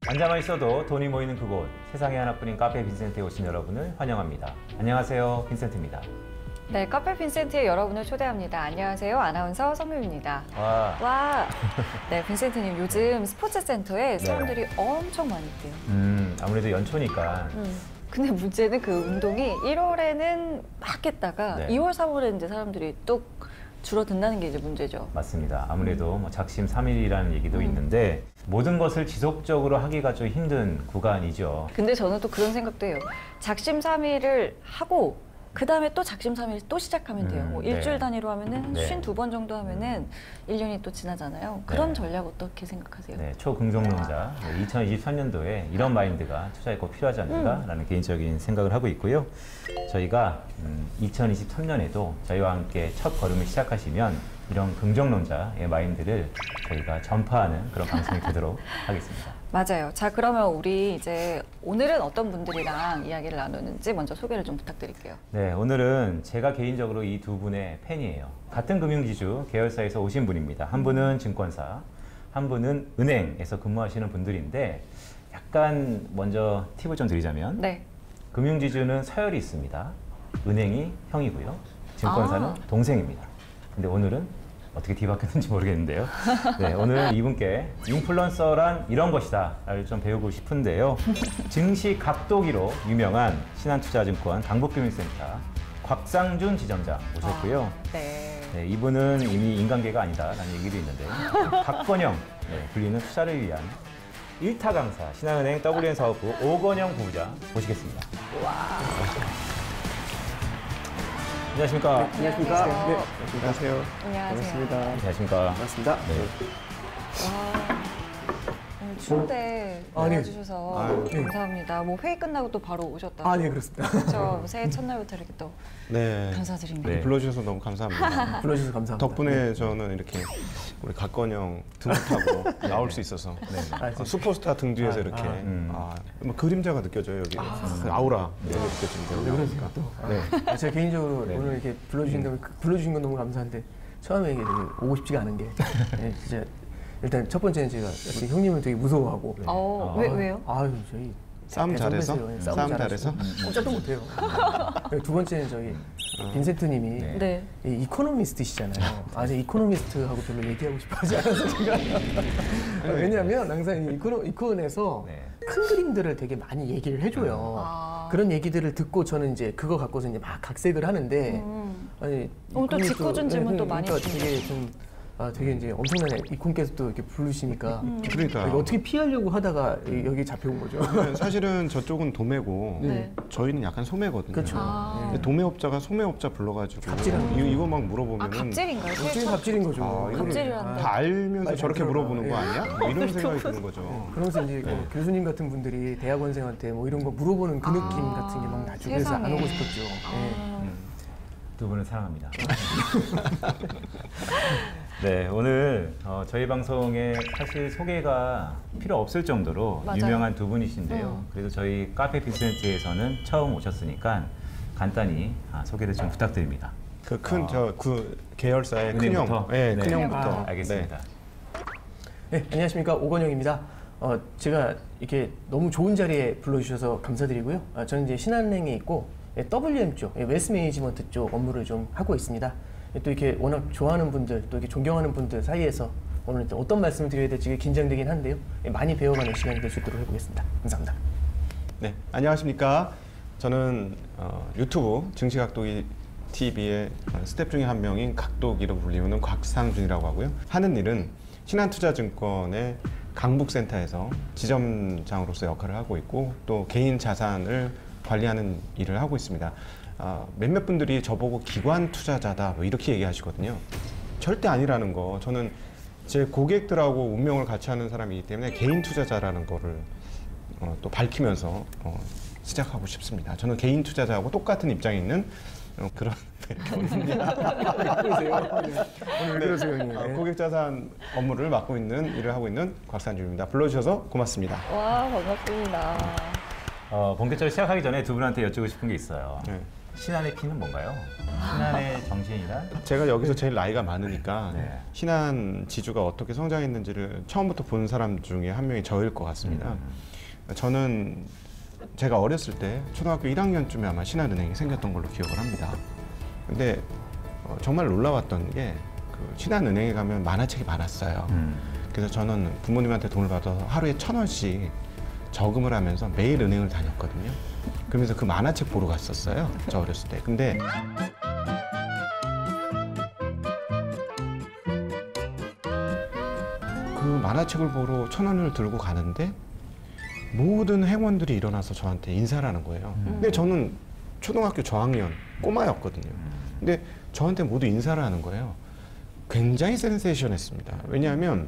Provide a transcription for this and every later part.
앉아만 있어도 돈이 모이는 그곳, 세상에 하나뿐인 카페 빈센트에 오신 여러분을 환영합니다. 안녕하세요, 빈센트입니다. 네, 카페 빈센트에 여러분을 초대합니다. 안녕하세요, 아나운서 성유입니다. 와. 네, 빈센트님 요즘 스포츠 센터에 사람들이 엄청 많이 있대요. 아무래도 연초니까. 근데 문제는 그 운동이 1월에는 막 했다가 2월, 3월에는 이제 사람들이 뚝 줄어든다는 게 이제 문제죠. 맞습니다. 아무래도 뭐 작심삼일이라는 얘기도 있는데 모든 것을 지속적으로 하기가 좀 힘든 구간이죠. 근데 저는 또 그런 생각도 해요. 작심삼일을 하고 그 다음에 또 작심삼일 또 시작하면 돼요. 뭐 일주일 단위로 하면은 52번 정도 하면은 1년이 또 지나잖아요. 그런 전략 어떻게 생각하세요? 네, 초긍정론자 2023년도에 이런 마인드가 투자에 꼭 필요하지 않는가라는 개인적인 생각을 하고 있고요. 저희가 2023년에도 저희와 함께 첫 걸음을 시작하시면 이런 긍정론자의 마인드를 저희가 전파하는 그런 방송이 되도록 하겠습니다. 맞아요. 자, 그러면 우리 이제 오늘은 어떤 분들이랑 이야기를 나누는지 먼저 소개를 좀 부탁드릴게요. 네, 오늘은 제가 개인적으로 이 두 분의 팬이에요. 같은 금융지주 계열사에서 오신 분입니다. 한 분은 증권사, 한 분은 은행에서 근무하시는 분들인데 약간 먼저 팁을 좀 드리자면 금융지주는 서열이 있습니다. 은행이 형이고요. 증권사는 동생입니다. 근데 오늘은 어떻게 뒤바뀌었는지 모르겠는데요. 네, 오늘 이분께 인플루언서란 이런 것이다를 좀 배우고 싶은데요. 증시 각도기로 유명한 신한투자증권 강북금융센터 곽상준 지점장 모셨고요. 네, 이분은 이미 인간계가 아니다라는 얘기도 있는데 박건영 불리는 투자를 위한 1타 강사 신한은행 WN 사업부 오건영 부부장 모시겠습니다. 와. 안녕하십니까? 네, 안녕하십니까? 네, 안녕하세요. 안녕하세요. 반갑습니다. 안녕하십니까? 반갑습니다. 네. 와, 오늘 추운데 나와주셔서 감사합니다. 뭐 회의 끝나고 또 바로 오셨다고. 아, 네, 그렇습니다. 저 새해 첫날부터 이렇게 또 감사드립니다. 네. 불러주셔서 너무 감사합니다. 불러주셔서 감사합니다. 덕분에 저는 이렇게 우리 박건영 등 타고 나올 수 있어서 슈퍼스타 등 뒤에서 이렇게 뭐 그림자가 느껴져요. 여기 그 아우라 이런 게 느껴집니다. 그러니까 또. 제가 개인적으로 오늘 이렇게 불러주신 건 너무 감사한데 처음에 이게 오고 싶지가 않은 게 진짜 일단 첫 번째는 제가 형님을 되게 무서워하고 왜요? 아유 저희 싸움 잘해서? 싸움 잘해서? 꼼짝도 못해요. 두 번째는 저희 빈센트님이 이코노미스트시잖아요. 제가 이코노미스트하고 별로 얘기하고 싶어하지 않아서 제가 왜냐하면 항상 이콘에서 큰 그림들을 되게 많이 얘기를 해줘요. 그런 얘기들을 듣고 저는 이제 그거 갖고서 이제 막 각색을 하는데 또 짓궂은 질문도 많이 주시고 되게 이제 엄청나게 이콘께서 또 이렇게 부르시니까 그러니까 어떻게 피하려고 하다가 여기 잡혀온 거죠. 사실은 저쪽은 도매고 저희는 약간 소매거든요. 그렇죠. 도매업자가 소매업자 불러가지고 이거 막 물어보면 갑질인가요? 갑질이 갑질인 거죠. 갑질이란다. 다 알면서 저렇게 물어보는 거 아니야? 뭐 이런 생각이 드는 거죠. 그러면서 이제 교수님 같은 분들이 대학원생한테 뭐 이런 거 물어보는 그 느낌 같은 게 너무 나죠. 그래서 안 오고 싶었죠. 두 분을 사랑합니다. 네, 오늘 저희 방송에 사실 소개가 필요 없을 정도로 유명한 두 분이신데요. 그래도 저희 카페 빈센트에서는 처음 오셨으니까 간단히 소개를 좀 부탁드립니다. 그 계열사의 큰형. 네, 큰형부터. 알겠습니다. 네, 안녕하십니까, 오건영입니다. 제가 이렇게 너무 좋은 자리에 불러주셔서 감사드리고요. 저는 이제 신한은행에 있고 WM 쪽, 웨스트 매니지먼트 쪽 업무를 좀 하고 있습니다. 또 이렇게 워낙 좋아하는 분들, 또 이렇게 존경하는 분들 사이에서 오늘 어떤 말씀을 드려야 될지 긴장되긴 한데요. 많이 배워가는 시간이 될 수 있도록 해보겠습니다. 감사합니다. 네, 안녕하십니까. 저는 유튜브 증시각도기 TV의 스태프 중에 한 명인 각도기로 불리우는 곽상준이라고 하고요. 하는 일은 신한투자증권의 강북센터에서 지점장으로서 역할을 하고 있고 또 개인 자산을 관리하는 일을 하고 있습니다. 몇몇 분들이 저보고 기관 투자자다 뭐 이렇게 얘기하시거든요. 절대 아니라는 거. 저는 제 고객들하고 운명을 같이 하는 사람이기 때문에 개인 투자자라는 거를 또 밝히면서 시작하고 싶습니다. 저는 개인 투자자하고 똑같은 입장에 있는 그런 오늘 그러세요. 고객 자산 업무를 맡고 있는 일을 하고 있는 곽상준입니다. 불러주셔서 고맙습니다. 와, 반갑습니다. 본격적으로 시작하기 전에 두 분한테 여쭈고 싶은 게 있어요. 신한의 P는 뭔가요? 신한의 정신이란? 제가 여기서 제일 나이가 많으니까 네. 신한 지주가 어떻게 성장했는지를 처음부터 본 사람 중에 한 명이 저일 것 같습니다. 저는 제가 어렸을 때 초등학교 1학년쯤에 아마 신한은행이 생겼던 걸로 기억을 합니다. 근데 정말 놀라웠던 게 그 신한은행에 가면 만화책이 많았어요. 그래서 저는 부모님한테 돈을 받아서 하루에 1,000원씩 저금을 하면서 매일 은행을 다녔거든요. 그러면서 그 만화책 보러 갔었어요. 저 어렸을 때. 근데 그 만화책을 보러 1,000원을 들고 가는데 모든 행원들이 일어나서 저한테 인사를 하는 거예요. 근데 저는 초등학교 저학년 꼬마였거든요. 근데 저한테 모두 인사를 하는 거예요. 굉장히 센세이션했습니다. 왜냐하면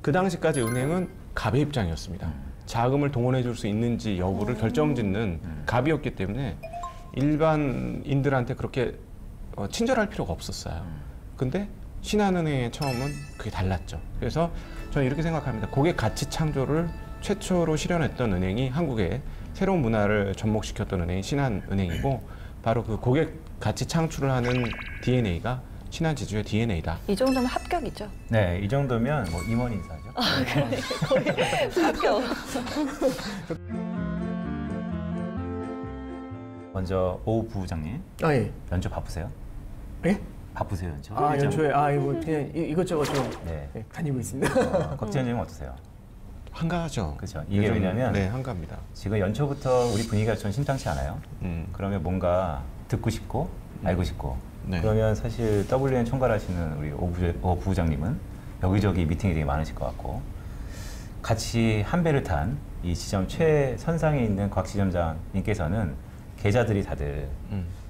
그 당시까지 은행은 갑의 입장이었습니다. 자금을 동원해 줄 수 있는지 여부를 결정짓는 갑이었기 때문에 일반인들한테 그렇게 친절할 필요가 없었어요. 근데 신한은행의 처음은 그게 달랐죠. 그래서 저는 이렇게 생각합니다. 고객 가치 창조를 최초로 실현했던 은행이 한국에 새로운 문화를 접목시켰던 은행이 신한은행이고 바로 그 고객 가치 창출을 하는 DNA가 신한지주의 DNA다. 이 정도면 합격이죠. 네, 이 정도면 뭐 임원 인사죠. 거의 합격. 먼저 오 부장님, 아 예. 연초 바쁘세요? 예? 바쁘세요 연초? 아 연초에 뭐 그냥 이것저것 좀 네. 다니고 있습니다. 곽지현님은 어떠세요? 한가하죠. 그렇죠. 이게 요즘, 왜냐면 네, 한가합니다. 지금 연초부터 우리 분위기가 좀 심상치 않아요. 그러면 뭔가 듣고 싶고 알고 싶고 네. 그러면 사실 WN 총괄하시는 우리 오 부장님은 여기저기 미팅이 되게 많으실 것 같고 같이 한 배를 탄 이 지점 최선상에 있는 곽 지점장님께서는 계좌들이 다들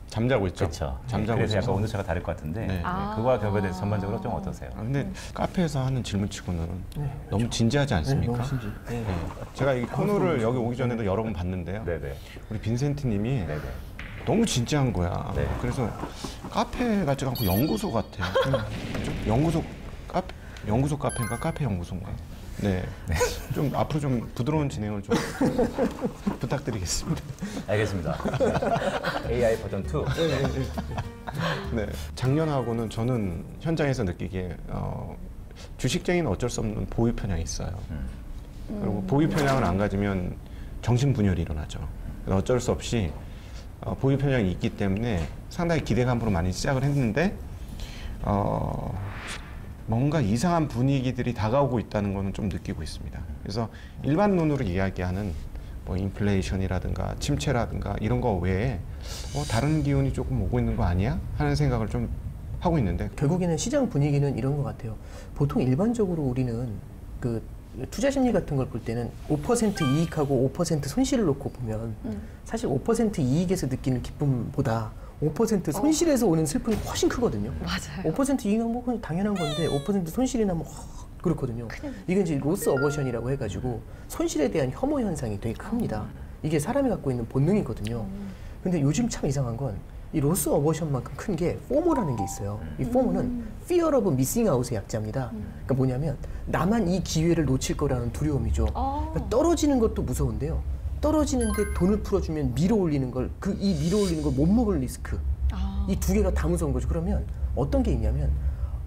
잠자고 있죠. 그렇죠. 잠자고 그래서 있어서. 약간 온도차가 다를 것 같은데 네. 그거와 결부돼서 전반적으로 좀 어떠세요? 근데 카페에서 하는 질문치고는 네, 너무 진지하지 않습니까? 너무 신기. 네. 제가 이 코너를 여기 오기 전에도 여러 번 봤는데요. 네네. 우리 빈센트님이 네네. 너무 진지한 거야. 네. 그래서 카페 같지 않고 연구소 같아요. 좀 연구소 카페인가 카페 연구소인가. 네. 좀 앞으로 좀 부드러운 진행을 좀 부탁드리겠습니다. 알겠습니다. 네. AI 버전 2. 네. 작년하고는 저는 현장에서 느끼기에 주식쟁이는 어쩔 수 없는 보유 편향이 있어요. 그리고 보유 편향을 안 가지면 정신분열이 일어나죠. 그래서 어쩔 수 없이 보유 편향이 있기 때문에 상당히 기대감으로 많이 시작을 했는데 뭔가 이상한 분위기들이 다가오고 있다는 거는 좀 느끼고 있습니다. 그래서 일반 논으로 이야기하는 뭐 인플레이션이라든가 침체라든가 이런 거 외에 다른 기운이 조금 오고 있는 거 아니야? 하는 생각을 좀 하고 있는데 결국에는 시장 분위기는 이런 것 같아요. 보통 일반적으로 우리는 그 투자 심리 같은 걸 볼 때는 5% 이익하고 5% 손실을 놓고 보면 사실 5% 이익에서 느끼는 기쁨보다 5% 손실에서 오는 슬픔이 훨씬 크거든요. 맞아요. 5% 이익은 뭐 그건 당연한 건데 5% 손실이 나면 그렇거든요. 이게 이제 로스 어버션이라고 해가지고 손실에 대한 혐오 현상이 되게 큽니다. 이게 사람이 갖고 있는 본능이거든요. 근데 요즘 참 이상한 건 이 로스 어버션만큼 큰 게 포모라는 게 있어요. 이 포모는 Fear of Missing Out의 약자입니다. 그러니까 뭐냐면 나만 이 기회를 놓칠 거라는 두려움이죠. 그러니까 떨어지는 것도 무서운데요. 떨어지는데 돈을 풀어주면 밀어 올리는 걸 이 밀어 올리는 걸 못 먹을 리스크. 이 두 개가 다 무서운 거죠. 그러면 어떤 게 있냐면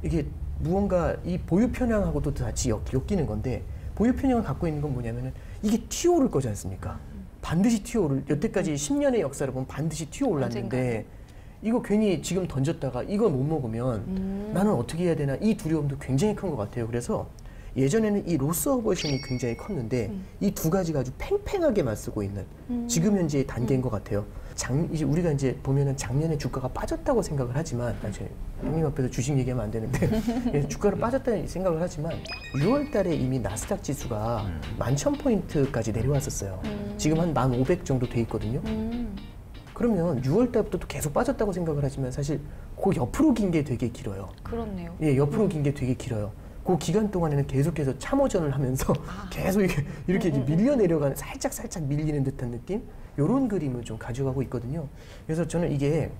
이게 무언가 이 보유 편향하고도 같이 엮이는 건데 보유 편향을 갖고 있는 건 뭐냐면은 이게 튀어오를 거지 않습니까? 반드시 튀어오를 여태까지 10년의 역사를 보면 반드시 튀어올랐는데 이거 괜히 지금 던졌다가 이걸 못 먹으면 나는 어떻게 해야 되나 이 두려움도 굉장히 큰 것 같아요. 그래서 예전에는 이 로스 어버션이 굉장히 컸는데 이 두 가지가 아주 팽팽하게 맞서고 있는 지금 현재의 단계인 것 같아요. 이제 우리가 이제 보면은 작년에 주가가 빠졌다고 생각을 하지만, 형님 앞에서 주식 얘기하면 안 되는데, 주가가 빠졌다는 생각을 하지만, 6월 달에 이미 나스닥 지수가 11,000포인트까지 내려왔었어요. 지금 한 1,500 정도 돼 있거든요. 그러면 6월 달부터 또 계속 빠졌다고 생각을 하지만 사실 그 옆으로 긴 게 되게 길어요. 그렇네요. 예, 옆으로 긴 게 되게 길어요. 그 기간 동안에는 계속해서 참호전을 하면서 계속 이렇게 밀려 내려가는 살짝 밀리는 듯한 느낌? 이런 그림을 좀 가져가고 있거든요. 그래서 저는 이게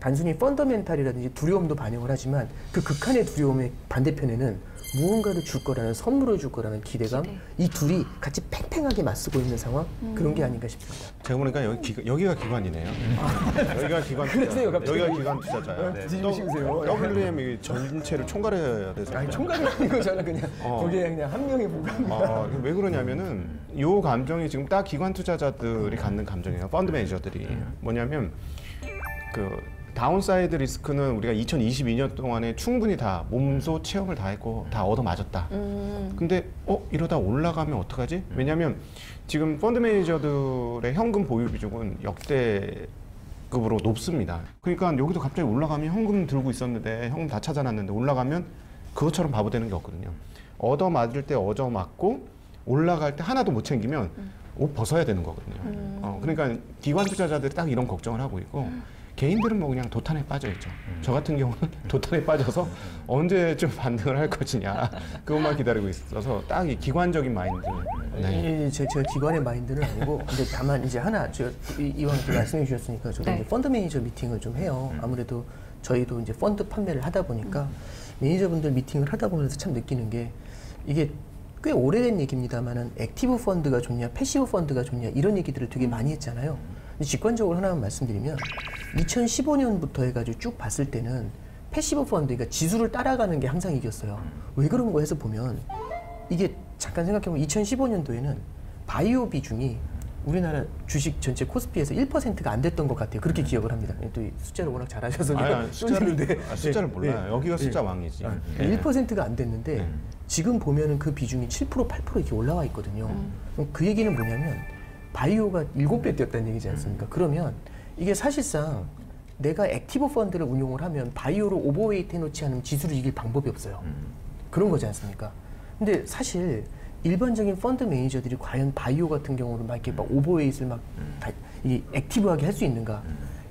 단순히 펀더멘탈이라든지 두려움도 반영을 하지만 그 극한의 두려움의 반대편에는 무언가를 줄 거라는, 선물을 줄 거라는 기대감, 이 둘이 같이 팽팽하게 맞서고 있는 상황, 그런 게 아닌가 싶습니다. 제가 보니까 여기가 기관이네요. 여기가 기관 투자. 그러세요, 갑자기. 여기가 기관 투자자예요. 뒤집으시세요. WM이 전체를 총괄해야 돼서. 아니, 총괄이 아닌 거잖아. 그냥 거기에 그냥 한 명의 보감이다. 왜 그러냐면은 요 감정이 지금 딱 기관 투자자들이 갖는 감정이에요. 펀드 매니저들이 뭐냐면 그 다운사이드 리스크는 우리가 2022년 동안에 충분히 다 몸소 체험을 다 했고 다 얻어 맞았다. 근데 이러다 올라가면 어떡하지? 왜냐면 지금 펀드 매니저들의 현금 보유 비중은 역대급으로 높습니다. 그러니까 여기도 갑자기 올라가면 현금 들고 있었는데 현금 다 찾아놨는데 올라가면 그것처럼 바보 되는 게 없거든요. 얻어 맞을 때 얻어 맞고 올라갈 때 하나도 못 챙기면 옷 벗어야 되는 거거든요. 그러니까 기관 투자자들이 딱 이런 걱정을 하고 있고 개인들은 뭐 그냥 도탄에 빠져 있죠. 저 같은 경우는 도탄에 빠져서 언제쯤 반등을 할 것이냐 그것만 기다리고 있어서 딱 이 기관적인 마인드. 네. 제가 기관의 마인드는 아니고 근데 다만 이제 하나 제가 이왕 이렇게 말씀해 주셨으니까 저도 이제 펀드 매니저 미팅을 좀 해요. 아무래도 저희도 이제 펀드 판매를 하다 보니까 매니저분들 미팅을 하다 보면서 참 느끼는 게 이게 꽤 오래된 얘기입니다만은 액티브 펀드가 좋냐, 패시브 펀드가 좋냐 이런 얘기들을 되게 많이 했잖아요. 직관적으로 하나만 말씀드리면 2015년부터 해가지고 쭉 봤을 때는 패시브 펀드, 그러니까 지수를 따라가는 게 항상 이겼어요. 왜 그런 거 해서 보면 이게 잠깐 생각해보면 2015년도에는 바이오 비중이 우리나라 주식 전체 코스피에서 1%가 안 됐던 것 같아요. 그렇게 기억을 합니다. 또 이 숫자를 워낙 잘하셔서 숫자를 몰라요. 여기가 숫자 왕이지. 1%가 안 됐는데 지금 보면은 그 비중이 7%, 8% 이렇게 올라와 있거든요. 그럼 그 얘기는 뭐냐면 바이오가 7배 뛰었다는 얘기지 않습니까? 그러면 이게 사실상 내가 액티브 펀드를 운용을 하면 바이오로 오버웨이트 해놓지 않으면 지수를 이길 방법이 없어요. 그런 거지 않습니까? 근데 사실 일반적인 펀드 매니저들이 과연 바이오 같은 경우를 막 이렇게 막 오버웨이트를 막 이 액티브하게 할 수 있는가?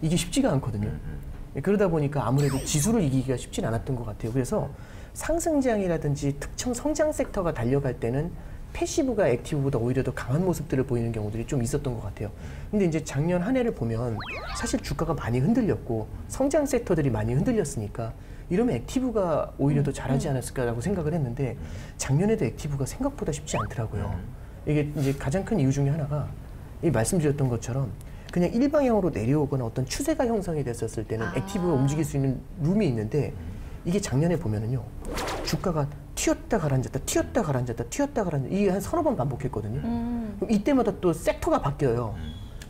이게 쉽지가 않거든요. 그러다 보니까 아무래도 지수를 이기기가 쉽진 않았던 것 같아요. 그래서 상승장이라든지 특정 성장 섹터가 달려갈 때는 패시브가 액티브보다 오히려 더 강한 모습들을 보이는 경우들이 좀 있었던 것 같아요. 근데 이제 작년 한 해를 보면 사실 주가가 많이 흔들렸고 성장 섹터들이 많이 흔들렸으니까 이러면 액티브가 오히려 더 잘하지 않았을까라고 생각을 했는데 작년에도 액티브가 생각보다 쉽지 않더라고요. 이게 이제 가장 큰 이유 중에 하나가 이 말씀드렸던 것처럼 그냥 일방향으로 내려오거나 어떤 추세가 형성이 됐었을 때는 액티브가 움직일 수 있는 룸이 있는데 이게 작년에 보면은요 주가가 튀었다 가라앉았다 튀었다 가라앉았다 튀었다 가라앉았다 이게 한 서너 번 반복했거든요. 그럼 이때마다 또 섹터가 바뀌어요.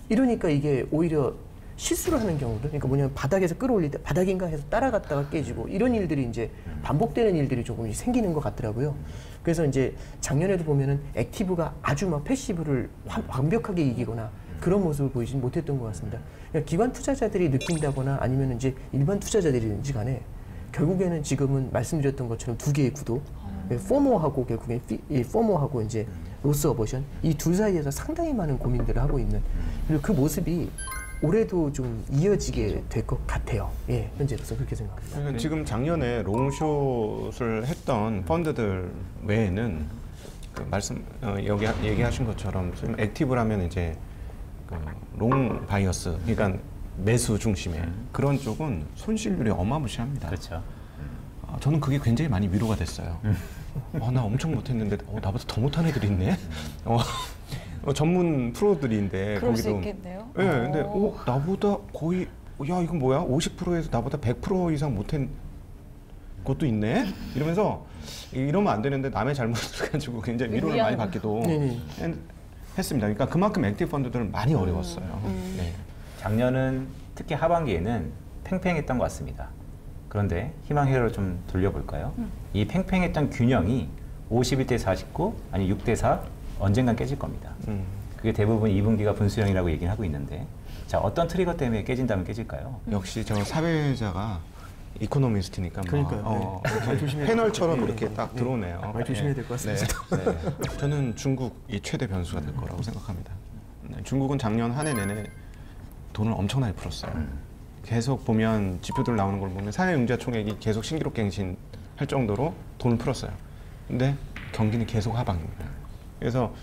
이러니까 이게 오히려 실수를 하는 경우들, 그러니까 뭐냐면 바닥에서 끌어올릴 때 바닥인가 해서 따라갔다가 깨지고 이런 일들이 이제 반복되는 일들이 조금 생기는 것 같더라고요. 그래서 이제 작년에도 보면은 액티브가 아주 막 패시브를 완벽하게 이기거나 그런 모습을 보이진 못했던 것 같습니다. 그러니까 기관 투자자들이 느낀다거나 아니면 이제 일반 투자자들이든지 간에 결국에는 지금은 말씀드렸던 것처럼 두 개의 구도, 포모하고 결국에 포모하고 이제 로스 어버션 이 둘 사이에서 상당히 많은 고민들을 하고 있는 그리고 그 모습이 올해도 좀 이어지게 될 것 같아요. 예, 현재로서 그렇게 생각합니다. 그러니까 지금 작년에 롱숏을 했던 펀드들 외에는 그 말씀 여기 얘기하신 것처럼 액티브라면 이제 그 롱 바이어스, 그러니까 매수 중심의 그런 쪽은 손실률이 어마무시합니다. 그렇죠. 저는 그게 굉장히 많이 위로가 됐어요. 나 엄청 못했는데 나보다 더 못한 애들이 있네. 전문 프로들인데 그럴 거기도 수 있겠네요. 예, 근데 나보다 거의 이건 뭐야? 50%에서 나보다 100% 이상 못한 것도 있네. 이러면서 이러면 안 되는데 남의 잘못을 가지고 굉장히 위로를 많이 받기도 했습니다. 그러니까 그만큼 액티브 펀드들은 많이 어려웠어요. 네. 작년은 특히 하반기에는 팽팽했던 것 같습니다. 그런데 희망 회로를 좀 돌려볼까요? 이 팽팽했던 균형이 51대 49 아니 6대 4 언젠간 깨질 겁니다. 그게 대부분 2분기가 분수령이라고 얘기를 하고 있는데 자 어떤 트리거 때문에 깨진다면 깨질까요? 역시 저 사회자가 이코노미스트니까 그러니까요. 네. 패널처럼 이렇게 딱 들어오네요. 많이 조심해야 될 것 같습니다. 네. 저는 중국이 최대 변수가 될 거라고 생각합니다. 중국은 작년 한 해 내내 돈을 엄청나게 풀었어요. 계속 보면 지표들 나오는 걸 보면 사회융자 총액이 계속 신기록 갱신할 정도로 돈을 풀었어요. 근데 경기는 계속 하방입니다. 그래서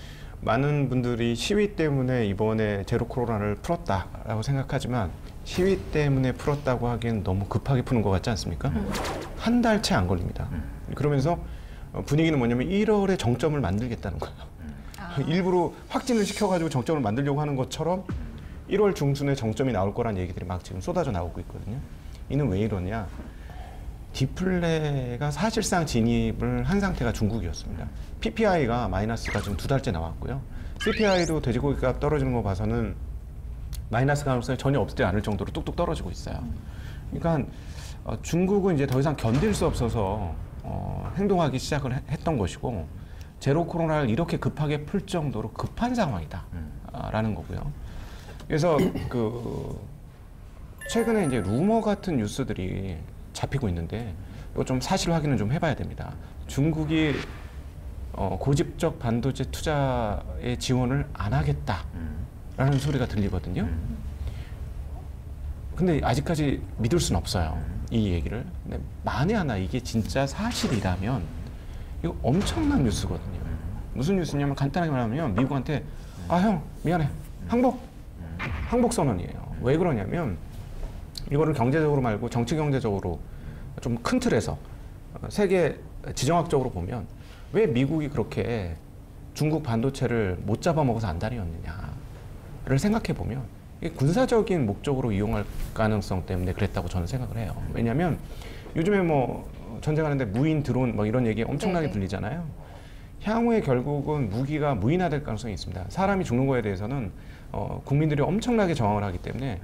많은 분들이 시위 때문에 이번에 제로 코로나를 풀었다라고 생각하지만 시위 때문에 풀었다고 하기엔 너무 급하게 푸는 것 같지 않습니까? 한 달 채 안 걸립니다. 그러면서 분위기는 뭐냐면 1월에 정점을 만들겠다는 거예요. 일부러 확진을 시켜가지고 정점을 만들려고 하는 것처럼 1월 중순에 정점이 나올 거란 얘기들이 막 지금 쏟아져 나오고 있거든요. 이는 왜 이러냐? 디플레가 사실상 진입을 한 상태가 중국이었습니다. PPI가 마이너스가 지금 2달째 나왔고요. CPI도 돼지고기값 떨어지는 거 봐서는 마이너스 가능성이 전혀 없지 않을 정도로 뚝뚝 떨어지고 있어요. 그러니까 중국은 이제 더 이상 견딜 수 없어서 행동하기 시작을 했던 것이고 제로 코로나를 이렇게 급하게 풀 정도로 급한 상황이다라는 거고요. 그래서 최근에 이제 루머 같은 뉴스들이 잡히고 있는데 이거 좀 사실 확인은 좀 해봐야 됩니다. 중국이 고집적 반도체 투자에 지원을 안 하겠다라는 소리가 들리거든요. 근데 아직까지 믿을 수는 없어요. 이 얘기를. 근데 만에 하나 이게 진짜 사실이라면 이거 엄청난 뉴스거든요. 무슨 뉴스냐면 간단하게 말하면 미국한테 아, 형 미안해. 항복 선언이에요. 왜 그러냐면 이거를 경제적으로 말고 정치 경제적으로 좀 큰 틀에서 세계 지정학적으로 보면 왜 미국이 그렇게 중국 반도체를 못 잡아먹어서 안달이었느냐를 생각해 보면 이게 군사적인 목적으로 이용할 가능성 때문에 그랬다고 저는 생각을 해요. 왜냐하면 요즘에 뭐 전쟁하는데 무인 드론 뭐 이런 얘기 엄청나게 들리잖아요. 향후에 결국은 무기가 무인화될 가능성이 있습니다. 사람이 죽는 거에 대해서는 국민들이 엄청나게 저항을 하기 때문에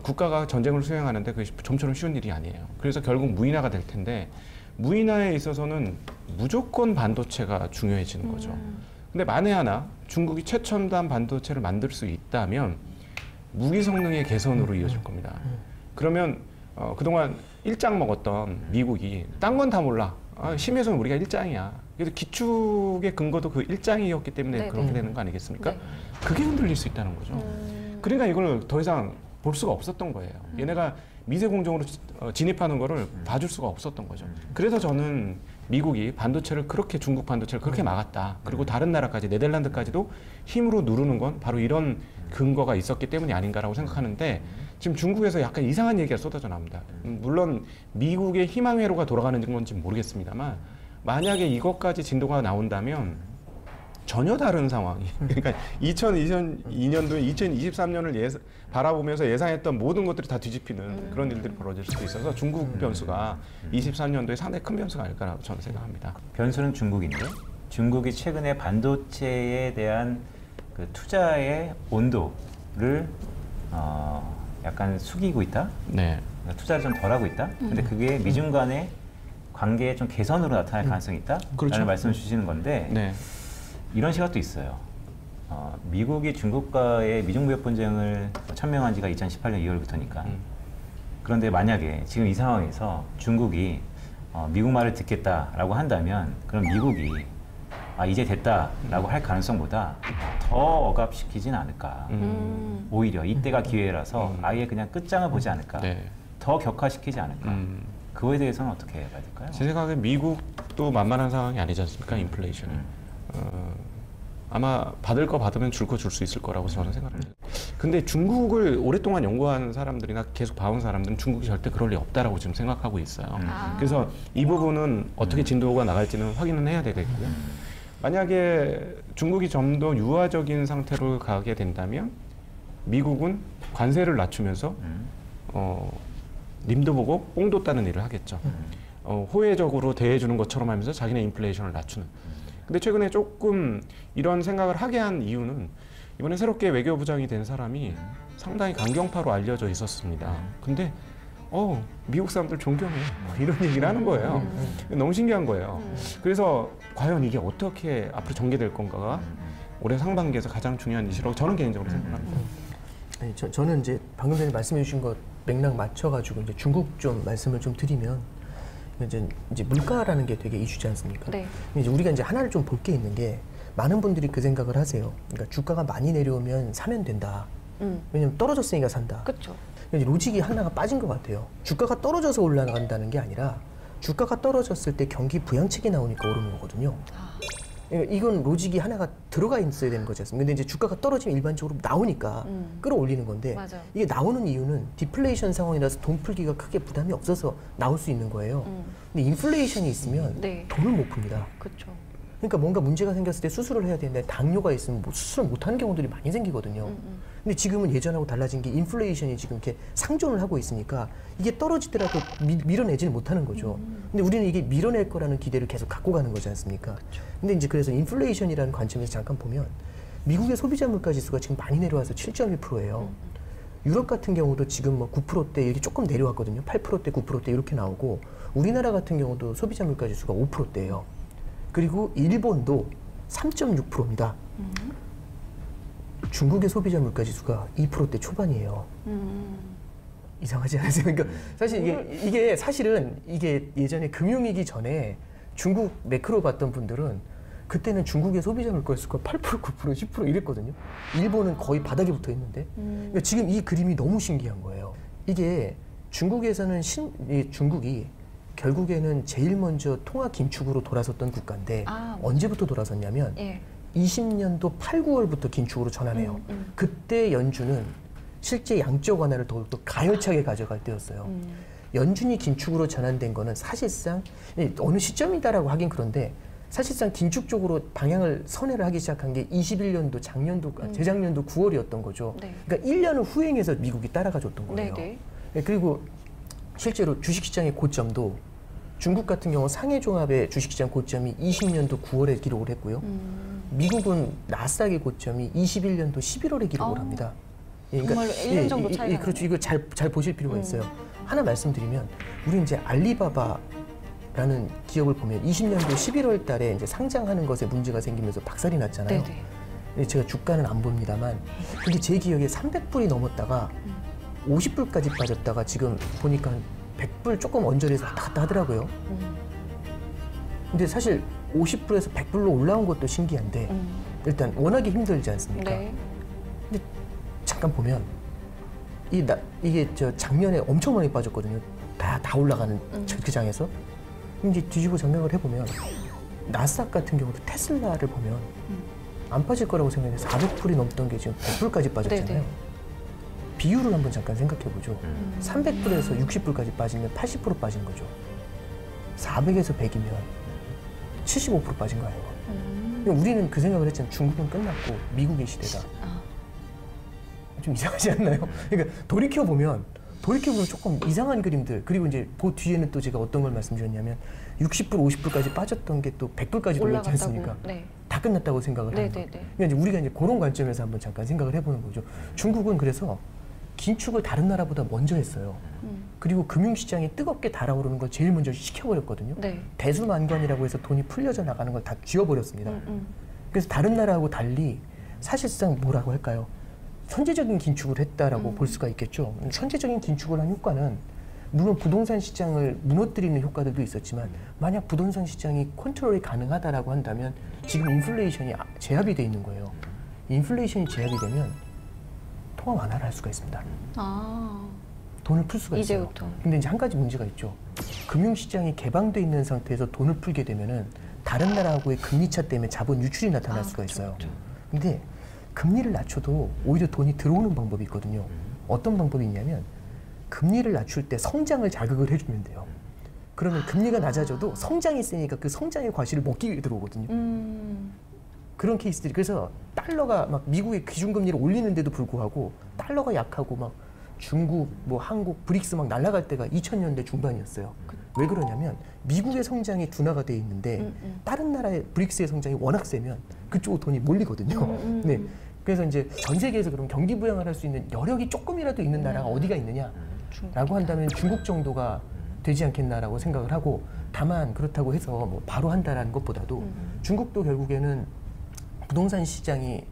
국가가 전쟁을 수행하는데 그게 좀처럼 쉬운 일이 아니에요. 그래서 결국 무인화가 될 텐데 무인화에 있어서는 무조건 반도체가 중요해지는 거죠. 근데 만에 하나 중국이 최첨단 반도체를 만들 수 있다면 무기 성능의 개선으로 이어질 겁니다. 그러면 그동안 일장 먹었던 미국이 딴 건 다 몰라. 심해서는 우리가 일장이야. 그래서 기축의 근거도 그 일장이었기 때문에 네네. 그렇게 되는 거 아니겠습니까? 네. 그게 흔들릴 수 있다는 거죠. 그러니까 이걸 더 이상 볼 수가 없었던 거예요. 얘네가 미세 공정으로 진입하는 거를 봐줄 수가 없었던 거죠. 그래서 저는 미국이 반도체를 그렇게 중국 반도체를 그렇게 막았다. 그리고 다른 나라까지 네덜란드까지도 힘으로 누르는 건 바로 이런 근거가 있었기 때문이 아닌가라고 생각하는데 지금 중국에서 약간 이상한 얘기가 쏟아져 나옵니다. 물론 미국의 희망 회로가 돌아가는 건지 모르겠습니다만 만약에 이것까지 진도가 나온다면 전혀 다른 상황이 그러니까 2022년도에 2023년을 바라보면서 예상했던 모든 것들이 다 뒤집히는 그런 일들이 벌어질 수도 있어서 중국 변수가 23년도에 상당히 큰 변수가 아닐까라고 저는 생각합니다. 변수는 중국인데 중국이 최근에 반도체에 대한 그 투자의 온도를 약간 숙이고 있다. 네. 그러니까 투자를 좀 덜하고 있다. 근데 그게 미중 간의 관계의 좀 개선으로 나타날 가능성이 있다. 그렇죠. 라는 말씀을 주시는 건데 네. 이런 시각도 있어요. 미국이 중국과의 미중무역 분쟁을 천명한 지가 2018년 2월부터니까. 그런데 만약에 지금 이 상황에서 중국이 미국 말을 듣겠다라고 한다면 그럼 미국이 이제 됐다라고 할 가능성보다 더 억압시키진 않을까. 오히려 이때가 기회라서 아예 그냥 끝장을 보지 않을까. 네. 더 격화시키지 않을까. 그거에 대해서는 어떻게 해야 될까요? 제 생각에 미국도 만만한 상황이 아니지 않습니까? 인플레이션이. 아마 받을 거 받으면 줄 거 줄 수 있을 거라고 저는 생각합니다. 근데 중국을 오랫동안 연구한 사람들이나 계속 봐온 사람들은 중국이 절대 그럴 리 없다라고 지금 생각하고 있어요. 그래서 이 부분은 어떻게 진도가 나갈지는 확인은 해야 되겠고요. 만약에 중국이 좀 더 유화적인 상태로 가게 된다면 미국은 관세를 낮추면서 님도 보고 뽕도 따는 일을 하겠죠. 호혜적으로 대해주는 것처럼 하면서 자기네 인플레이션을 낮추는. 근데 최근에 조금 이런 생각을 하게 한 이유는 이번에 새롭게 외교부장이 된 사람이 상당히 강경파로 알려져 있었습니다. 근데 미국 사람들 존경해 이런 얘기를 하는 거예요. 너무 신기한 거예요. 그래서 과연 이게 어떻게 앞으로 전개될 건가가 올해 상반기에서 가장 중요한 이슈라고 저는 개인적으로 생각합니다. 아니, 저는 이제 방금 전에 말씀해 주신 것 맥락 맞춰가지고 이제 중국 좀 말씀을 좀 드리면 이제 물가라는 게 되게 이슈지 않습니까? 네. 이제 우리가 이제 하나를 좀 볼 게 있는 게 많은 분들이 그 생각을 하세요. 그러니까 주가가 많이 내려오면 사면 된다. 왜냐면 떨어졌으니까 산다. 그렇죠. 이제 로직이 하나가 빠진 것 같아요. 주가가 떨어져서 올라간다는 게 아니라 주가가 떨어졌을 때 경기 부양책이 나오니까 오르는 거거든요. 그러니까 이건 로직이 하나가 들어가 있어야 되는 거지 않습니까? 근데 이제 주가가 떨어지면 일반적으로 나오니까 끌어올리는 건데 맞아요. 이게 나오는 이유는 디플레이션 상황이라서 돈 풀기가 크게 부담이 없어서 나올 수 있는 거예요. 근데 인플레이션이 있으면 네. 돈을 못 풉니다. 그렇죠. 그러니까 뭔가 문제가 생겼을 때 수술을 해야 되는데 당뇨가 있으면 뭐 수술을 못하는 경우들이 많이 생기거든요. 근데 지금은 예전하고 달라진 게 인플레이션이 지금 이렇게 상존을 하고 있으니까 이게 떨어지더라도 밀어내지는 못하는 거죠. 근데 우리는 이게 밀어낼 거라는 기대를 계속 갖고 가는 거지 않습니까? 근데 이제 그래서 인플레이션이라는 관점에서 잠깐 보면 미국의 소비자 물가 지수가 지금 많이 내려와서 7.1%예요. 유럽 같은 경우도 지금 뭐 9%대 이렇게 조금 내려왔거든요. 8%대, 9%대 이렇게 나오고 우리나라 같은 경우도 소비자 물가 지수가 5%대예요. 그리고 일본도 3.6%입니다. 중국의 소비자 물가 지수가 2%대 초반이에요. 이상하지 않으세요? 그러니까 사실 이게 사실은 이게 예전에 금융위기 전에 중국 매크로 봤던 분들은 그때는 중국의 소비자 물가 지수가 8%, 9%, 10% 이랬거든요. 일본은 거의 바닥에 붙어 있는데 그러니까 지금 이 그림이 너무 신기한 거예요. 이게 중국에서는 중국이 결국에는 제일 먼저 통화 긴축으로 돌아섰던 국가인데 언제부터 돌아섰냐면 20년도 8, 9월부터 긴축으로 전환해요. 그때 연준은 실제 양적 완화를 더욱더 가열차게 가져갈 때였어요. 연준이 긴축으로 전환된 거는 사실상 어느 시점이다라고 하긴 그런데 사실상 긴축 쪽으로 방향을 선회를 하기 시작한 게 21년도 재작년도 9월이었던 거죠. 네. 그러니까 1년을 후행해서 미국이 따라가 줬던 거예요. 네. 그리고 실제로 주식시장의 고점도 중국 같은 경우 상해종합의 주식시장 고점이 20년도 9월에 기록을 했고요. 미국은 나스닥의 고점이 21년도 11월에 기록을 합니다. 정말로 1년 정도 차이가 그렇죠. 이거 잘 보실 필요가 있어요. 하나 말씀드리면 우리 이제 알리바바라는 기업을 보면 20년도 11월 달에 이제 상장하는 것에 문제가 생기면서 박살이 났잖아요. 근데 제가 주가는 안 봅니다만 근데 제 기억에 300불이 넘었다가 50불까지 빠졌다가 지금 보니까 100불 조금 언저리에서 왔다 갔다 하더라고요. 근데 사실 50불에서 100불로 올라온 것도 신기한데 일단 워낙에 힘들지 않습니까? 네. 근데 잠깐 보면 이게 작년에 엄청 많이 빠졌거든요. 다 올라가는 그 장에서. 이제 뒤집어 생각을 해보면 나스닥 같은 경우도 테슬라를 보면 안 빠질 거라고 생각했는데 400불이 넘던 게 지금 100불까지 빠졌잖아요. 네네. 비율을 한번 잠깐 생각해보죠. 300불에서 60불까지 빠지면 80% 빠진 거죠. 400에서 100이면 75% 빠진 거 아니에요. 우리는 그 생각을 했잖아요. 중국은 끝났고 미국의 시대다. 좀 이상하지 않나요? 그러니까 돌이켜보면 조금 이상한 그림들 그리고 이제 그 뒤에는 또 제가 어떤 걸 말씀드렸냐면 60불, 50불까지 빠졌던 게 또 100불까지 올랐지 않습니까? 네. 다 끝났다고 생각을 하는 거예요. 그러니까 이제 우리가 이제 그런 관점에서 한번 잠깐 생각을 해보는 거죠. 중국은 그래서 긴축을 다른 나라보다 먼저 했어요. 그리고 금융시장이 뜨겁게 달아오르는 걸 제일 먼저 시켜버렸거든요. 네. 대수만관이라고 해서 돈이 풀려져 나가는 걸 다 쥐어버렸습니다. 그래서 다른 나라하고 달리 사실상 뭐라고 할까요? 선제적인 긴축을 했다라고 볼 수가 있겠죠. 선제적인 긴축을 한 효과는 물론 부동산 시장을 무너뜨리는 효과들도 있었지만 만약 부동산 시장이 컨트롤이 가능하다라고 한다면 지금 인플레이션이 제압이 돼 있는 거예요. 인플레이션이 제압이 되면 통화 완화를 할 수가 있습니다. 돈을 풀 수가 있어요. 이제부터. 근데 이제 한 가지 문제가 있죠. 금융시장이 개방돼 있는 상태에서 돈을 풀게 되면은 다른 나라하고의 금리차 때문에 자본 유출이 나타날 수가 있어요. 근데 금리를 낮춰도 오히려 돈이 들어오는 방법이 있거든요. 어떤 방법이 있냐면 금리를 낮출 때 성장을 자극을 해주면 돼요. 그러면 금리가 낮아져도 성장이 세니까 그 성장의 과실을 먹기 위해 들어오거든요. 그런 케이스들이 그래서 달러가 막 미국의 기준금리를 올리는데도 불구하고 달러가 약하고 막 중국, 뭐 한국, 브릭스 막 날아갈 때가 2000년대 중반이었어요. 왜 그러냐면 미국의 성장이 둔화가 돼 있는데 다른 나라의 브릭스의 성장이 워낙 세면 그쪽으로 돈이 몰리거든요. 네. 그래서 이제 전 세계에서 그럼 경기 부양을 할 수 있는 여력이 조금이라도 있는 나라가 어디가 있느냐라고 한다면 중국 정도가 되지 않겠나라고 생각을 하고 다만 그렇다고 해서 뭐 바로 한다라는 것보다도 중국도 결국에는 부동산 시장이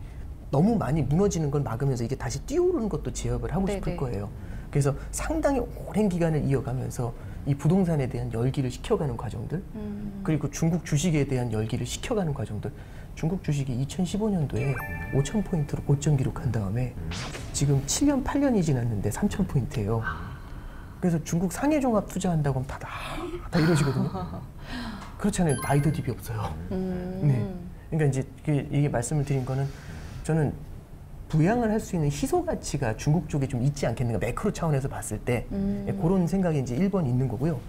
너무 많이 무너지는 걸 막으면서 이게 다시 뛰어오르는 것도 제압을 하고 싶을 거예요. 그래서 상당히 오랜 기간을 이어가면서 이 부동산에 대한 열기를 식혀가는 과정들 그리고 중국 주식에 대한 열기를 식혀가는 과정들 중국 주식이 2015년도에 5,000포인트로 고점 기록한 다음에 지금 7년, 8년이 지났는데 3,000포인트예요. 그래서 중국 상해종합 투자한다고 하면 다 이러시거든요. 그렇잖아요. 마이더 딥이 없어요. 네. 그러니까 이제 이게 말씀을 드린 거는 저는 부양을 할 수 있는 희소 가치가 중국 쪽에 좀 있지 않겠는가, 매크로 차원에서 봤을 때 그런 생각이 이제 1번 있는 거고요.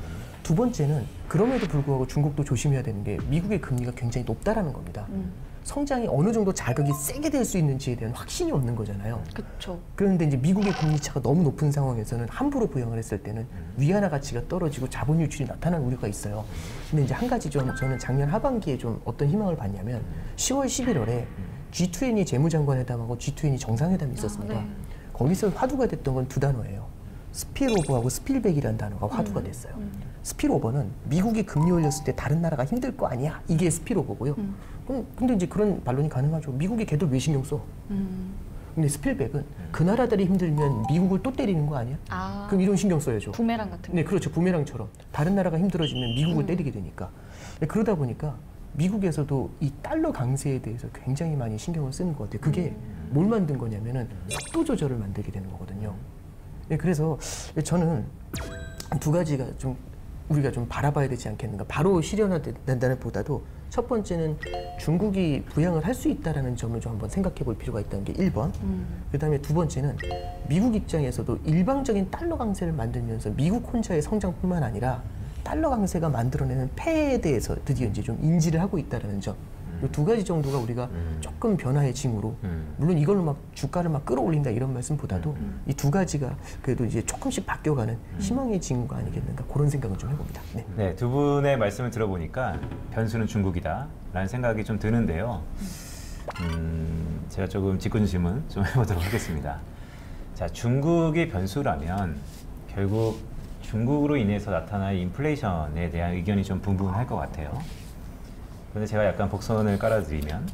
두 번째는 그럼에도 불구하고 중국도 조심해야 되는 게 미국의 금리가 굉장히 높다라는 겁니다. 성장이 어느 정도 자극이 세게 될 수 있는지에 대한 확신이 없는 거잖아요. 그렇죠. 그런데 이제 미국의 금리 차가 너무 높은 상황에서는 함부로 부양을 했을 때는 위안화 가치가 떨어지고 자본 유출이 나타나는 우려가 있어요. 근데 이제 한 가지 좀 저는 작년 하반기에 좀 어떤 희망을 봤냐면 10월 11월에 G20 재무장관회담하고 G20 정상회담이 있었습니다. 네. 거기서 화두가 됐던 건 두 단어예요. 스필오버하고 스필백이라는 단어가 화두가 됐어요. 스필오버는 미국이 금리 올렸을 때 다른 나라가 힘들 거 아니야? 이게 스필오버고요. 근데 이제 그런 반론이 가능하죠. 미국이 걔들 왜 신경 써? 근데 스필백은 그 나라들이 힘들면 미국을 또 때리는 거 아니야? 아, 그럼 이런 신경 써야죠. 부메랑 같은 네, 거. 그렇죠. 부메랑처럼 다른 나라가 힘들어지면 미국을 때리게 되니까. 네, 그러다 보니까 미국에서도 이 달러 강세에 대해서 굉장히 많이 신경을 쓰는 것 같아요. 그게 뭘 만든 거냐면은 속도 조절을 만들게 되는 거거든요. 네, 그래서 저는 두 가지가 좀 우리가 좀 바라봐야 되지 않겠는가. 바로 실현화된다는 보다도 첫 번째는 중국이 부양을 할 수 있다는 점을 좀 한번 생각해 볼 필요가 있다는 게 1번. 그다음에 두 번째는 미국 입장에서도 일방적인 달러 강세를 만들면서 미국 혼자의 성장뿐만 아니라 달러 강세가 만들어내는 폐해에 대해서 드디어 이제 좀 인지를 하고 있다는 점. 이 두 가지 정도가 우리가 조금 변화의 징후로, 물론 이걸로 막 주가를 막 끌어올린다 이런 말씀보다도 이 두 가지가 그래도 이제 조금씩 바뀌어가는 희망의 징후가 아니겠는가, 그런 생각을 좀 해봅니다. 네. 네, 두 분의 말씀을 들어보니까 변수는 중국이다라는 생각이 좀 드는데요. 제가 조금 직군 질문 좀 해보도록 하겠습니다. 자, 중국이 변수라면 결국 중국으로 인해서 나타날 인플레이션에 대한 의견이 좀 분분할 것 같아요. 그런데 제가 약간 복선을 깔아드리면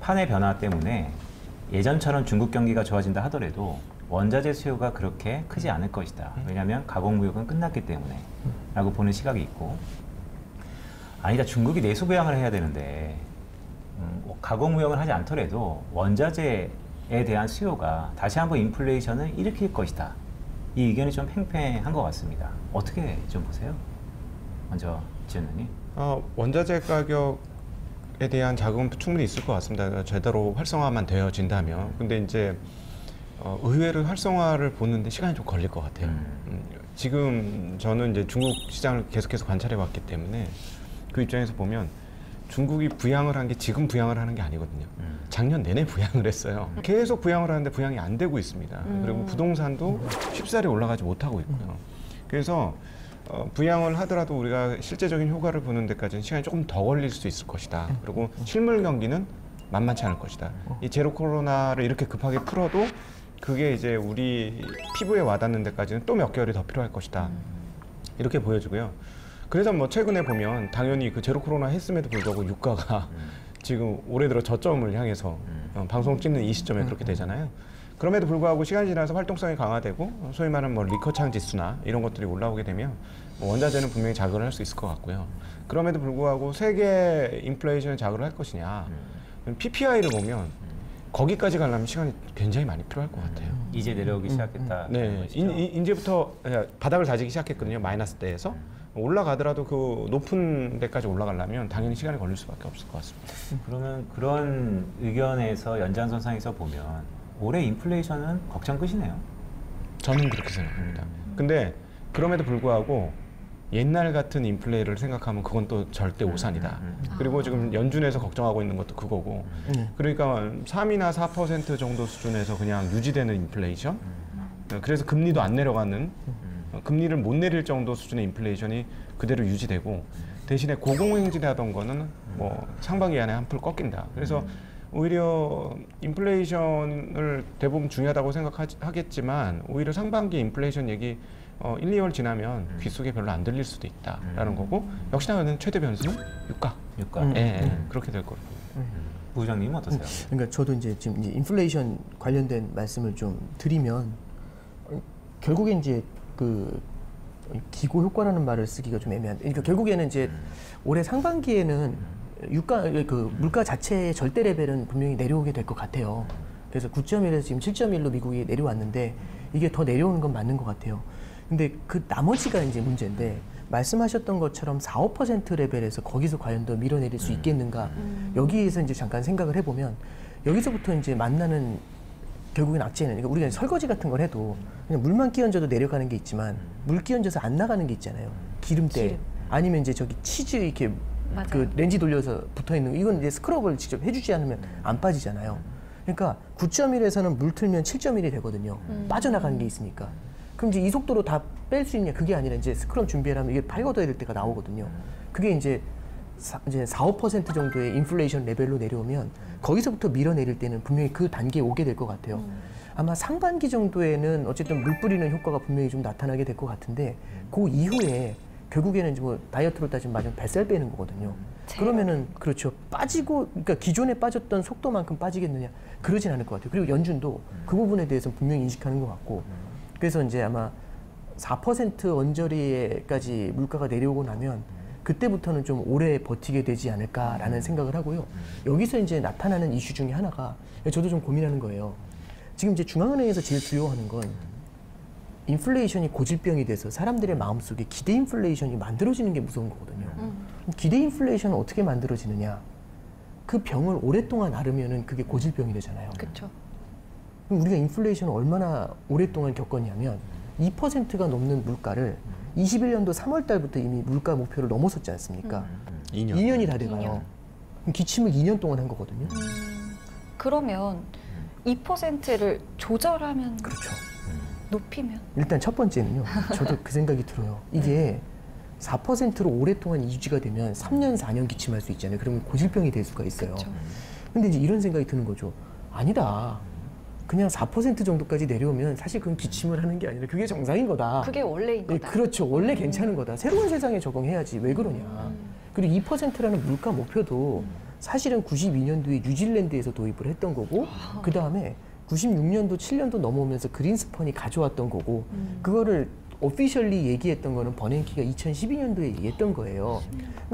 판의 변화 때문에 예전처럼 중국 경기가 좋아진다 하더라도 원자재 수요가 그렇게 크지 않을 것이다. 왜냐하면 가공무역은 끝났기 때문에 라고 보는 시각이 있고, 아니다, 중국이 내수 부양을 해야 되는데 가공무역을 하지 않더라도 원자재에 대한 수요가 다시 한번 인플레이션을 일으킬 것이다. 이 의견이 좀 팽팽한 것 같습니다. 어떻게 좀 보세요? 먼저 지은님. 원자재 가격에 대한 자금은 충분히 있을 것 같습니다. 제대로 활성화만 되어진다면. 근데 이제 의외로 활성화를 보는데 시간이 좀 걸릴 것 같아요. 지금 저는 이제 중국 시장을 계속해서 관찰해 왔기 때문에 그 입장에서 보면 중국이 부양을 한 게 지금 부양을 하는 게 아니거든요. 작년 내내 부양을 했어요. 계속 부양을 하는데 부양이 안 되고 있습니다. 그리고 부동산도 쉽사리 올라가지 못하고 있고요. 그래서 부양을 하더라도 우리가 실제적인 효과를 보는 데까지는 시간이 조금 더 걸릴 수 있을 것이다. 그리고 실물 경기는 만만치 않을 것이다. 이 제로 코로나를 이렇게 급하게 풀어도 그게 이제 우리 피부에 와닿는 데까지는 또 몇 개월이 더 필요할 것이다. 이렇게 보여지고요. 그래서 뭐 최근에 보면 당연히 그 제로 코로나 했음에도 불구하고 유가가 지금 올해 들어 저점을 향해서 방송 찍는 이 시점에 그렇게 되잖아요. 그럼에도 불구하고 시간이 지나서 활동성이 강화되고 소위 말하는 뭐 리커창 지수나 이런 것들이 올라오게 되면 뭐 원자재는 분명히 자극을 할 수 있을 것 같고요. 그럼에도 불구하고 세계 인플레이션을 자극을 할 것이냐. PPI를 보면 거기까지 가려면 시간이 굉장히 많이 필요할 것 같아요. 이제 내려오기 시작했다. 네, 이제부터 바닥을 다지기 시작했거든요. 마이너스 대에서. 올라가더라도 그 높은 데까지 올라가려면 당연히 시간이 걸릴 수밖에 없을 것 같습니다. 그러면 그런 의견에서 연장선상에서 보면 올해 인플레이션은 걱정 끝이네요. 저는 그렇게 생각합니다. 근데 그럼에도 불구하고 옛날 같은 인플레를 생각하면 그건 또 절대 오산이다. 그리고 지금 연준에서 걱정하고 있는 것도 그거고. 그러니까 3이나 4% 정도 수준에서 그냥 유지되는 인플레이션. 그래서 금리도 안 내려가는, 금리를 못 내릴 정도 수준의 인플레이션이 그대로 유지되고, 대신에 고공행진하던 거는 뭐 상반기 안에 한풀 꺾인다. 그래서 오히려 인플레이션을 대부분 중요하다고 생각하겠지만 오히려 상반기 인플레이션 얘기 1, 2월 지나면 귓속에 별로 안 들릴 수도 있다라는 거고, 역시나 최대 변수는 유가. 그렇게 될 거예요. 부장님 어떠세요? 그러니까 저도 이제 지금 인플레이션 관련된 말씀을 좀 드리면, 결국엔 이제 그 기고 효과라는 말을 쓰기가 좀 애매한데, 그러니까 결국에는 이제 올해 상반기에는 그 물가 자체의 절대 레벨은 분명히 내려오게 될 것 같아요. 그래서 9.1에서 지금 7.1로 미국이 내려왔는데 이게 더 내려오는 건 맞는 것 같아요. 근데 그 나머지가 이제 문제인데 말씀하셨던 것처럼 4, 5% 레벨에서 거기서 과연 더 밀어내릴 수 있겠는가? 여기에서 이제 잠깐 생각을 해보면 여기서부터 이제 만나는 결국엔 악재는 그러니까 우리가 설거지 같은 걸 해도 그냥 물만 끼얹어도 내려가는 게 있지만 물 끼얹어서 안 나가는 게 있잖아요. 기름때 아니면 이제 저기 치즈 이렇게 맞아요. 그 렌지 돌려서 붙어 있는 거 이건 이제 스크럽을 직접 해주지 않으면 안 빠지잖아요. 그러니까 9.1에서는 물 틀면 7.1이 되거든요. 빠져나가는 게 있으니까. 그럼 이제 이 속도로 다 뺄 수 있냐? 그게 아니라 이제 스크럼 준비하면 이게 팔걷어야 될 때가 나오거든요. 그게 이제 4, 5% 정도의 인플레이션 레벨로 내려오면 거기서부터 밀어내릴 때는 분명히 그 단계에 오게 될 것 같아요. 아마 상반기 정도에는 어쨌든 물 뿌리는 효과가 분명히 좀 나타나게 될 것 같은데 그 이후에 결국에는 이제 뭐 다이어트로 따지면 말하면 뱃살 빼는 거거든요. 그러면은 그렇죠. 빠지고 그러니까 기존에 빠졌던 속도만큼 빠지겠느냐? 그러진 않을 것 같아요. 그리고 연준도 그 부분에 대해서 분명히 인식하는 것 같고 그래서 이제 아마 4% 언저리에까지 물가가 내려오고 나면 그때부터는 좀 오래 버티게 되지 않을까라는 생각을 하고요. 여기서 이제 나타나는 이슈 중에 하나가 저도 좀 고민하는 거예요. 지금 이제 중앙은행에서 제일 두려워하는 건 인플레이션이 고질병이 돼서 사람들의 마음속에 기대 인플레이션이 만들어지는 게 무서운 거거든요. 기대 인플레이션은 어떻게 만들어지느냐? 그 병을 오랫동안 앓으면은 그게 고질병이 되잖아요. 그렇죠. 그럼 우리가 인플레이션을 얼마나 오랫동안 겪었냐면 2%가 넘는 물가를 21년도 3월 달부터 이미 물가 목표를 넘어섰지 않습니까? 2년이 다 돼가요. 2년. 그럼 기침을 2년 동안 한 거거든요. 그러면 2%를 조절하면 그렇죠. 높이면 일단 첫 번째는요. 저도 그 생각이 들어요. 이게 4%로 오랫동안 유지가 되면 3년, 4년 기침할 수 있잖아요. 그러면 고질병이 될 수가 있어요. 그렇죠. 근데 이제 이런 생각이 드는 거죠. 아니다. 그냥 4% 정도까지 내려오면 사실 그건 기침을 하는 게 아니라 그게 정상인 거다. 그게 원래인 네, 거다. 그렇죠. 원래 괜찮은 거다. 새로운 세상에 적응해야지. 왜 그러냐. 그리고 2%라는 물가 목표도 사실은 92년도에 뉴질랜드에서 도입을 했던 거고 그 다음에 96년도, 7년도 넘어오면서 그린스펀이 가져왔던 거고 그거를 오피셜리 얘기했던 거는 버냉키가 2012년도에 얘기했던 거예요.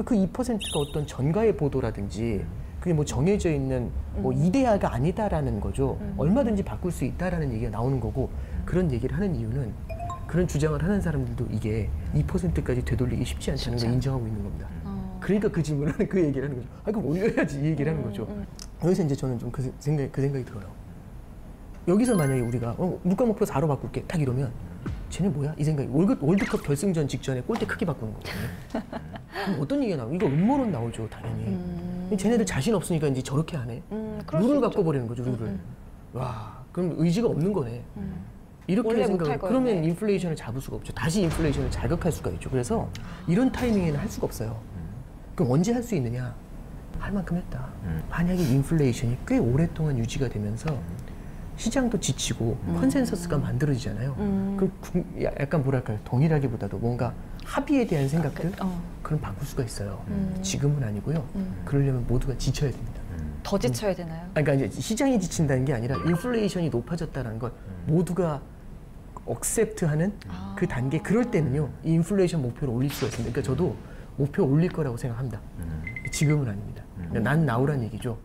그 2%가 어떤 전가의 보도라든지 그게 뭐 정해져 있는 뭐 이데아가 아니다라는 거죠. 얼마든지 바꿀 수 있다라는 얘기가 나오는 거고 그런 얘기를 하는 이유는 그런 주장을 하는 사람들도 이게 2%까지 되돌리기 쉽지 않다는 걸 인정하고 있는 겁니다. 그러니까 그 질문을 하는 그 얘기를 하는 거죠. 아, 그럼 올려야지 이 얘기를 하는 거죠. 여기서 이제 저는 좀 그 생각이 들어요. 여기서 만약에 우리가 물가 목표 4로 바꿀게 딱 이러면 쟤네 뭐야? 이 생각이 월드컵 결승전 직전에 골대 크게 바꾸는 거거든요. 그럼 어떤 얘기가 나오고 이거 음모론 나오죠 당연히. 쟤네들 자신 없으니까 이제 저렇게 하네. 룰을 바꿔버리는 거죠 룰을. 와 그럼 의지가 없는 거네. 이렇게 생각을 그러면 인플레이션을 잡을 수가 없죠. 다시 인플레이션을 자극할 수가 있죠. 그래서 이런 타이밍에는 할 수가 없어요. 그럼 언제 할 수 있느냐? 할 만큼 했다. 만약에 인플레이션이 꽤 오랫동안 유지가 되면서 시장도 지치고 컨센서스가 만들어지잖아요. 그럼 약간 뭐랄까요? 동일하기보다도 뭔가 합의에 대한 생각들 그럼 바꿀 수가 있어요. 지금은 아니고요. 그러려면 모두가 지쳐야 됩니다. 더 지쳐야 되나요? 그러니까 이제 시장이 지친다는 게 아니라 인플레이션이 높아졌다는 걸 모두가 억셉트하는 그 단계. 그럴 때는요, 이 인플레이션 목표를 올릴 수가 있습니다. 그러니까 저도 목표 올릴 거라고 생각합니다. 지금은 아닙니다. 난 나오란 얘기죠.